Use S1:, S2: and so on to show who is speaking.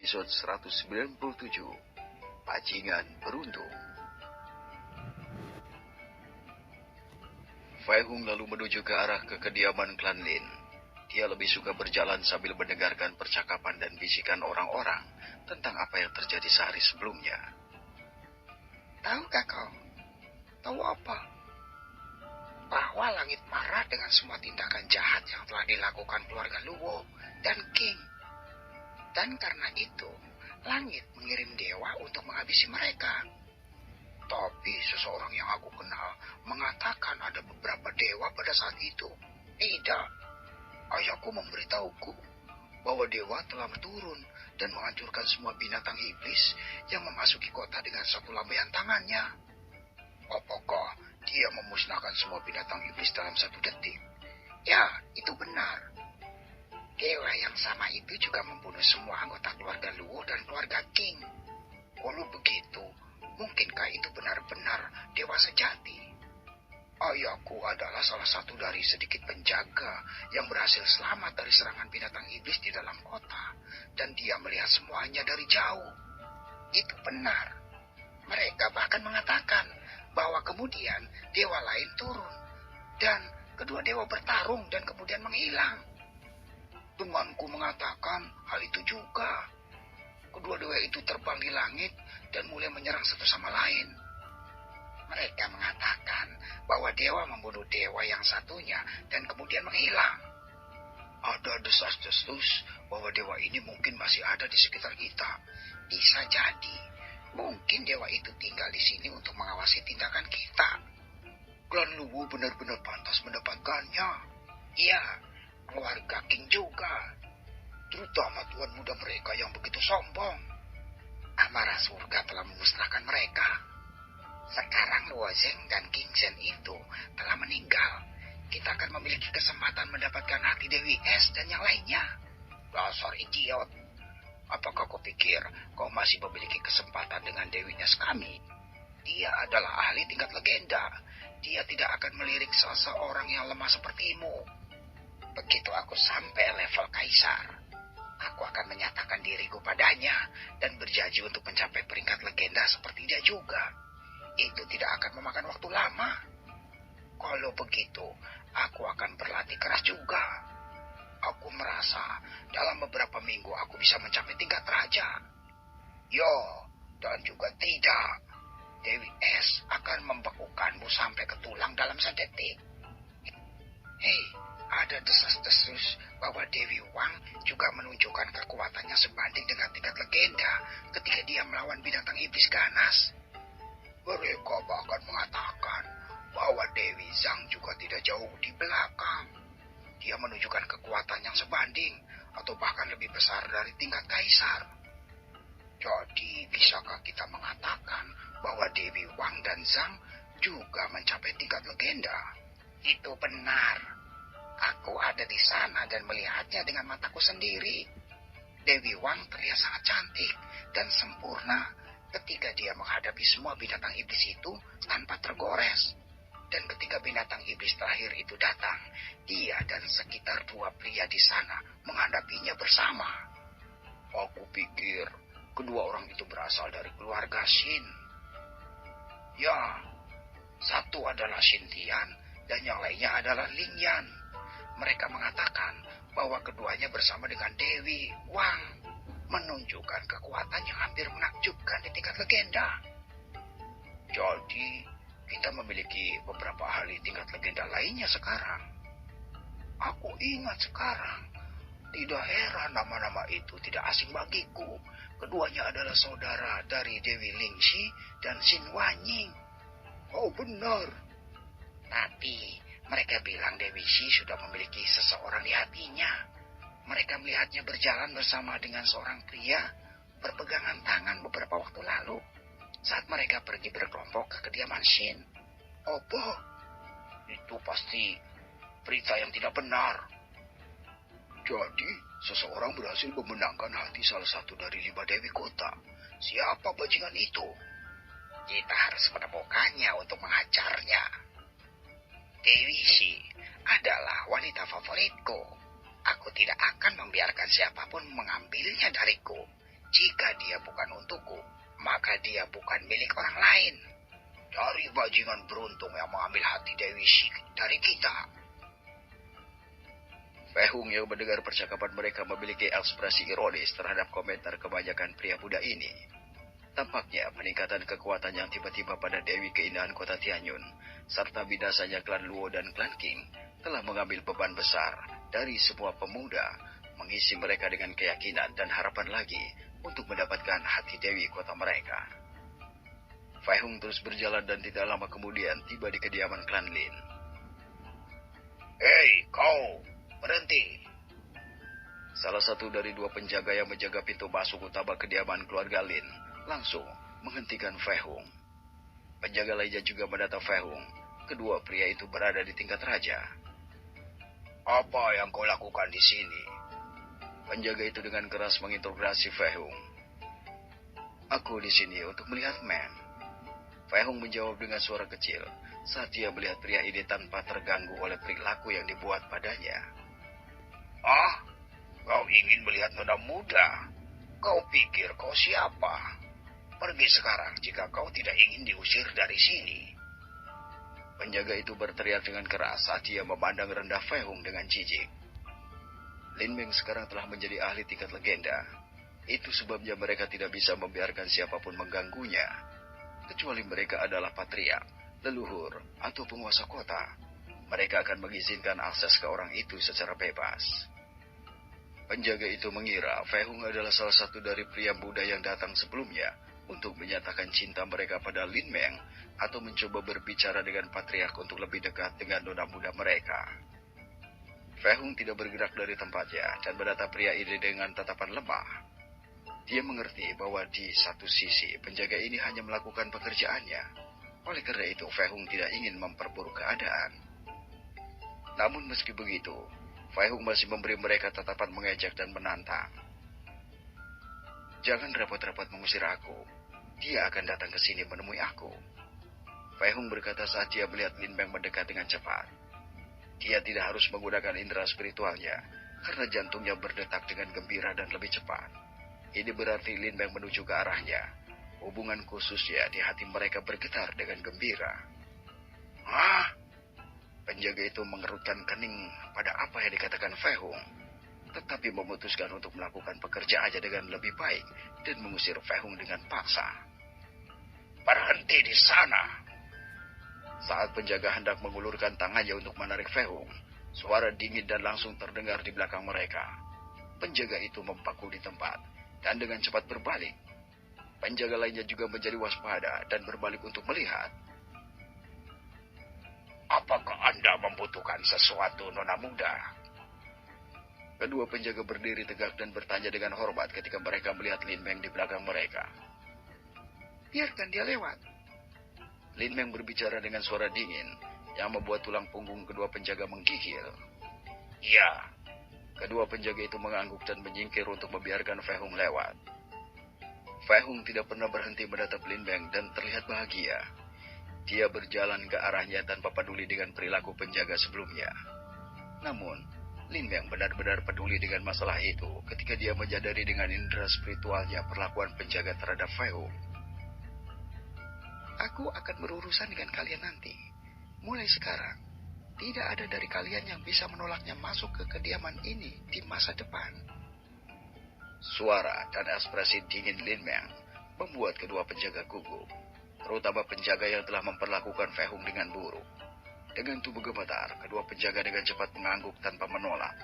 S1: episode 197, Bajingan Beruntung. Fei Hung lalu menuju ke arah kediaman klan Lin. Dia lebih suka berjalan sambil mendengarkan percakapan dan bisikan orang-orang tentang apa yang terjadi sehari sebelumnya.
S2: Tahukah kau? Tahu apa? Bahwa langit marah dengan semua tindakan jahat yang telah dilakukan keluarga Luo dan King. Dan karena itu, langit mengirim dewa untuk menghabisi mereka. Tapi seseorang yang aku kenal mengatakan ada beberapa dewa pada saat itu. Tidak. Ayahku memberitahuku bahwa dewa telah turun dan menghancurkan semua binatang iblis yang memasuki kota dengan satu lambaian tangannya. Apakah dia memusnahkan semua binatang iblis dalam 1 detik? Ya, itu benar. Dewa yang sama itu juga membunuh semua anggota keluarga Luo dan keluarga King. Kalau begitu, mungkinkah itu benar-benar dewa sejati? Ayahku adalah salah satu dari sedikit penjaga yang berhasil selamat dari serangan binatang iblis di dalam kota. Dan dia melihat semuanya dari jauh. Itu benar. Mereka bahkan mengatakan bahwa kemudian dewa lain turun. Dan kedua dewa bertarung dan kemudian menghilang. Temanku mengatakan hal itu juga. Kedua dewa itu terbang di langit dan mulai menyerang satu sama lain. Mereka mengatakan bahwa dewa membunuh dewa yang satunya dan kemudian menghilang. Ada desas-desus bahwa dewa ini mungkin masih ada di sekitar kita. Bisa jadi. Mungkin dewa itu tinggal di sini untuk mengawasi tindakan kita. Klan Luo benar-benar pantas mendapatkannya. Iya, keluarga King juga. Terutama tuan muda mereka yang begitu sombong. Amarah surga telah memusnahkan mereka. Sekarang Luo Zheng dan King Zhen itu telah meninggal. Kita akan memiliki kesempatan mendapatkan hati Dewi Es dan yang lainnya. Dasar idiot. Apakah kau pikir kau masih memiliki kesempatan dengan Dewi Es kami? Dia adalah ahli tingkat legenda. Dia tidak akan melirik seseorang yang lemah sepertimu. Begitu aku sampai level kaisar, aku akan menyatakan diriku padanya dan berjanji untuk mencapai peringkat legenda seperti dia juga. Itu tidak akan memakan waktu lama. Kalau begitu, aku akan berlatih keras juga. Aku merasa dalam beberapa minggu aku bisa mencapai tingkat raja. Yo, dan juga tidak. Dewi Es akan membekukanmu sampai ke tulang dalam sedetik. Hei, ada desas-desus bahwa Dewi Wang juga menunjukkan kekuatannya sebanding dengan tingkat legenda ketika dia melawan binatang iblis ganas. Mereka bahkan mengatakan bahwa Dewi Zhang juga tidak jauh di belakang. Dia menunjukkan kekuatan yang sebanding atau bahkan lebih besar dari tingkat kaisar. Jadi, bisakah kita mengatakan bahwa Dewi Wang dan Zhang juga mencapai tingkat legenda? Itu benar. Aku ada di sana dan melihatnya dengan mataku sendiri. Dewi Wang terlihat sangat cantik dan sempurna ketika dia menghadapi semua binatang iblis itu tanpa tergores. Dan ketika binatang iblis terakhir itu datang, dia dan sekitar 2 pria di sana menghadapinya bersama. Aku pikir kedua orang itu berasal dari keluarga Shin. Ya, satu adalah Shin Tian dan yang lainnya adalah Ling Yan. Mereka mengatakan bahwa keduanya bersama dengan Dewi Wang menunjukkan kekuatan yang hampir menakjubkan di tingkat legenda. Jadi, kita memiliki beberapa ahli tingkat legenda lainnya sekarang. Aku ingat sekarang, di daerah nama-nama itu tidak asing bagiku. Keduanya adalah saudara dari Dewi Lingxi dan Xin Wanying. Oh benar. Tapi mereka bilang Dewi Xi sudah memiliki seseorang di hatinya. Mereka melihatnya berjalan bersama dengan seorang pria berpegangan tangan beberapa waktu lalu saat mereka pergi berkelompok ke kediaman Shin. Apa? Itu pasti berita yang tidak benar. Jadi, seseorang berhasil memenangkan hati salah satu dari 5 dewi kota. Siapa bajingan itu? Kita harus menemukannya untuk menghajarnya. Dewi Xi adalah wanita favoritku. Aku tidak akan membiarkan siapapun mengambilnya dariku. Jika dia bukan untukku, maka dia bukan milik orang lain. Dari bajingan beruntung yang mengambil hati Dewi dari kita.
S1: Fei Hung yang mendengar percakapan mereka memiliki ekspresi ironis terhadap komentar kebanyakan pria muda ini. Tampaknya peningkatan kekuatan yang tiba-tiba pada Dewi Keindahan Kota Tianyun, serta binasanya klan Luo dan klan Qing, telah mengambil beban besar dari semua pemuda, mengisi mereka dengan keyakinan dan harapan lagi untuk mendapatkan hati Dewi kota mereka. Fei Hung terus berjalan dan tidak lama kemudian tiba di kediaman klan Lin.
S2: Hei, kau! Berhenti!
S1: Salah satu dari dua penjaga yang menjaga pintu masuk utama kediaman keluarga Lin langsung menghentikan Fei Hung. Penjaga lainnya juga menatap Fei Hung. Kedua pria itu berada di tingkat raja.
S2: Apa yang kau lakukan di sini?
S1: Penjaga itu dengan keras menginterogasi Fei Hung. Aku di sini untuk melihat Man. Fei Hung menjawab dengan suara kecil saat dia melihat pria ini tanpa terganggu oleh perilaku yang dibuat padanya.
S2: Ah, kau ingin melihat nona muda? Kau pikir kau siapa? Pergi sekarang jika kau tidak ingin diusir dari sini.
S1: Penjaga itu berteriak dengan keras saat dia memandang rendah Fei Hung dengan jijik. Lin Meng sekarang telah menjadi ahli tingkat legenda. Itu sebabnya mereka tidak bisa membiarkan siapapun mengganggunya, kecuali mereka adalah patriark, leluhur, atau penguasa kota. Mereka akan mengizinkan akses ke orang itu secara bebas. Penjaga itu mengira Fei Hung adalah salah satu dari pria muda yang datang sebelumnya untuk menyatakan cinta mereka pada Lin Meng atau mencoba berbicara dengan patriark untuk lebih dekat dengan nona muda mereka. Fei Hung tidak bergerak dari tempatnya dan menatap pria ini dengan tatapan lemah. Dia mengerti bahwa di satu sisi penjaga ini hanya melakukan pekerjaannya. Oleh karena itu Fei Hung tidak ingin memperburuk keadaan. Namun meski begitu, Fei Hung masih memberi mereka tatapan mengejek dan menantang. Jangan repot-repot mengusir aku. Dia akan datang ke sini menemui aku. Fei Hung berkata saat dia melihat Lin Meng mendekat dengan cepat. Dia tidak harus menggunakan indera spiritualnya, karena jantungnya berdetak dengan gembira dan lebih cepat. Ini berarti Lin Meng menuju ke arahnya. Hubungan khususnya di hati mereka bergetar dengan gembira.
S2: Hah?
S1: Penjaga itu mengerutkan kening pada apa yang dikatakan Fei Hung, tetapi memutuskan untuk melakukan pekerjaannya dengan lebih baik dan mengusir Fei Hung dengan paksa.
S2: Berhenti di sana!
S1: Saat penjaga hendak mengulurkan tangannya untuk menarik Fei Hung, suara dingin dan langsung terdengar di belakang mereka. Penjaga itu mempaku di tempat dan dengan cepat berbalik. Penjaga lainnya juga menjadi waspada dan berbalik untuk melihat.
S2: Apakah Anda membutuhkan sesuatu, nona muda?
S1: Kedua penjaga berdiri tegak dan bertanya dengan hormat ketika mereka melihat Lin Meng di belakang mereka.
S2: Biarkan dia lewat.
S1: Lin Meng berbicara dengan suara dingin yang membuat tulang punggung kedua penjaga menggigil.
S2: Ya.
S1: Kedua penjaga itu mengangguk dan menyingkir untuk membiarkan Fei Hung lewat. Fei Hung tidak pernah berhenti menatap Lin Meng dan terlihat bahagia. Dia berjalan ke arahnya tanpa peduli dengan perilaku penjaga sebelumnya. Namun, Lin Meng benar-benar peduli dengan masalah itu ketika dia menyadari dengan indera spiritualnya perlakuan penjaga terhadap Fei Hung.
S2: Aku akan berurusan dengan kalian nanti. Mulai sekarang, tidak ada dari kalian yang bisa menolaknya masuk ke kediaman ini di masa depan.
S1: Suara dan ekspresi dingin Lin Meng membuat kedua penjaga gugup, terutama penjaga yang telah memperlakukan Fei Hung dengan buruk. Dengan tubuh gemetar, kedua penjaga dengan cepat mengangguk tanpa menolak.